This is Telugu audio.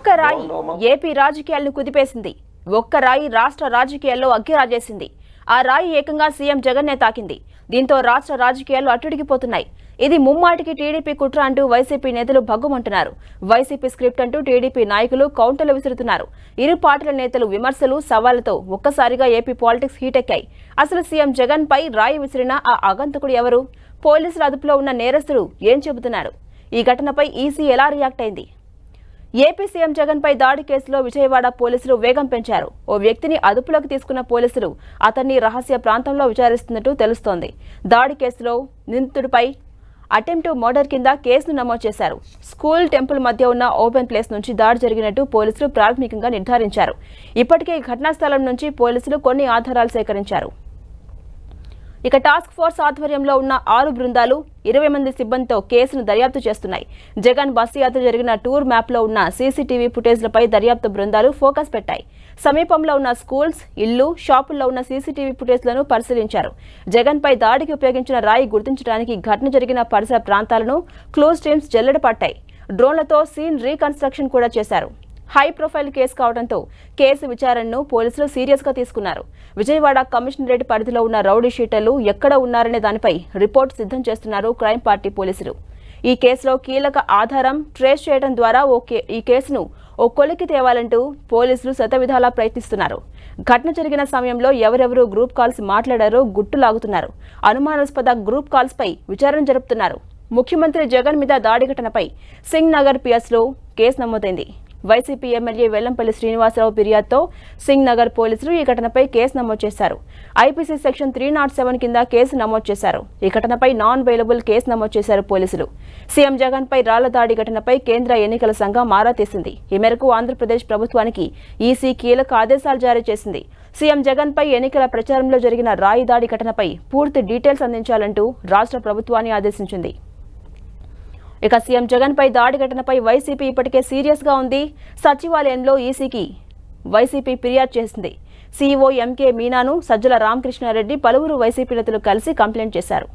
ఒక్క రాయి ఏపీ రాజకీయాలను కుదిపేసింది. ఒక్క రాయి రాష్ట్ర రాజకీయాల్లో అగ్గిరాజేసింది. ఆ రాయి ఏకంగా సీఎం జగన్నే తాకింది. దీంతో రాష్ట్ర రాజకీయాలు అట్టుడికిపోతున్నాయి. ఇది ముమ్మాటికి టీడీపీ కుట్ర అంటూ వైసీపీ నేతలు భగ్గుమంటున్నారు. వైసీపీ స్క్రిప్ట్ అంటూ టీడీపీ నాయకులు కౌంటర్లు విసురుతున్నారు. ఇరు పార్టీల నేతలు విమర్శలు, సవాళ్లతో ఒక్కసారిగా ఏపీ పాలిటిక్స్ హీటెక్కాయి. అసలు సీఎం జగన్ పై రాయి విసిరిన ఆ ఆగంతకుడు ఎవరు? పోలీసుల అదుపులో ఉన్న నేరస్తులు ఏం చెబుతున్నారు? ఈ ఘటనపై ఈసీ ఎలా రియాక్ట్ అయింది? ఏపీ సీఎం జగన్ పై దాడి కేసులో విజయవాడ పోలీసులు వేగం పెంచారు. ఓ వ్యక్తిని అదుపులోకి తీసుకున్న పోలీసులు అతన్ని రహస్య ప్రాంతంలో విచారిస్తున్నట్టు తెలుస్తోంది. దాడి కేసులో నిందితుడిపై అటెంప్ట్ మర్డర్ కింద కేసును నమోదు చేశారు. స్కూల్, టెంపుల్ మధ్య ఉన్న ఓపెన్ ప్లేస్ నుంచి దాడి జరిగినట్టు పోలీసులు ప్రాథమికంగా నిర్ధారించారు. ఇప్పటికే ఘటనా స్థలం నుంచి పోలీసులు కొన్ని ఆధారాలు సేకరించారు. ఇక టాస్క్ ఫోర్స్ ఆధ్వర్యంలో ఉన్న 6 బృందాలు 20 మంది సిబ్బందితో కేసును దర్యాప్తు చేస్తున్నాయి. జగన్ బస్సు యాత్ర జరిగిన టూర్ మ్యాప్లో ఉన్న సీసీటీవీ ఫుటేజ్లపై దర్యాప్తు బృందాలు ఫోకస్ పెట్టాయి. సమీపంలో ఉన్న స్కూల్స్, ఇళ్లు, షాపుల్లో ఉన్న సీసీటీవీ ఫుటేజ్లను పరిశీలించారు. జగన్ పై దాడికి ఉపయోగించిన రాయి గుర్తించడానికి ఘటన జరిగిన పరిసర ప్రాంతాలను క్లూస్ టీమ్స్ జల్లెడపట్టాయి. డ్రోన్లతో సీన్ రీకన్స్ట్రక్షన్ కూడా చేశారు. హై ప్రొఫైల్ కేసు కావడంతో కేసు విచారణను పోలీసులు సీరియస్ గా తీసుకున్నారు. విజయవాడ కమిషనరేట్ పరిధిలో ఉన్న రౌడీ షీటర్లు ఎక్కడ ఉన్నారనే దానిపై రిపోర్ట్ సిద్ధం చేస్తున్నారు క్రైమ్ పార్టీ పోలీసులు. ఈ కేసులో కీలక ఆధారం ట్రేస్ చేయడం ద్వారా ఈ కేసును ఓ కొలికి తేవాలంటూ పోలీసులు శతవిధాలా ప్రయత్నిస్తున్నారు. ఘటన జరిగిన సమయంలో ఎవరెవరు గ్రూప్ కాల్స్ మాట్లాడారో గుట్టులాగుతున్నారు. అనుమానాస్పద గ్రూప్ కాల్స్ పై విచారణ జరుపుతున్నారు. ముఖ్యమంత్రి జగన్ మీద దాడి ఘటనపై సింగ్ నగర్ పిఎస్లో కేసు నమోదైంది. వైసీపీ ఎమ్మెల్యే వెల్లంపల్లి శ్రీనివాసరావు ఫిర్యాదుతో సింగ్ నగర్ పోలీసులు ఈ ఘటనపై కేసు నమోదు చేశారు. ఐపీసీ సెక్షన్ 307 కింద కేసు నమోదు చేశారు. ఈ ఘటనపై నాన్ బెయిలబుల్ కేసు నమోదు చేశారు పోలీసులు. సీఎం జగన్ పై రాళ్ల దాడి ఘటనపై కేంద్ర ఎన్నికల సంఘం ఆరా తీసింది. ఈ మేరకు ఆంధ్రప్రదేశ్ ప్రభుత్వానికి ఈసీ కీలక ఆదేశాలు జారీ చేసింది. సీఎం జగన్ పై ఎన్నికల ప్రచారంలో జరిగిన రాయి దాడి ఘటనపై పూర్తి డీటెయిల్స్ అందించాలంటూ రాష్ట్ర ప్రభుత్వాన్ని ఆదేశించింది. ఇక సీఎం జగన్ పై దాడి ఘటనపై వైసీపీ ఇప్పటికే సీరియస్ గా ఉంది. సచివాలయంలో ఈసీకి వైసీపీ ఫిర్యాదు చేసింది. సీఈఓ ఎంకే మీనాను, సజ్జల రామకృష్ణారెడ్డి, పలువురు వైసీపీ నేతలు కలిసి కంప్లైంట్ చేశారు.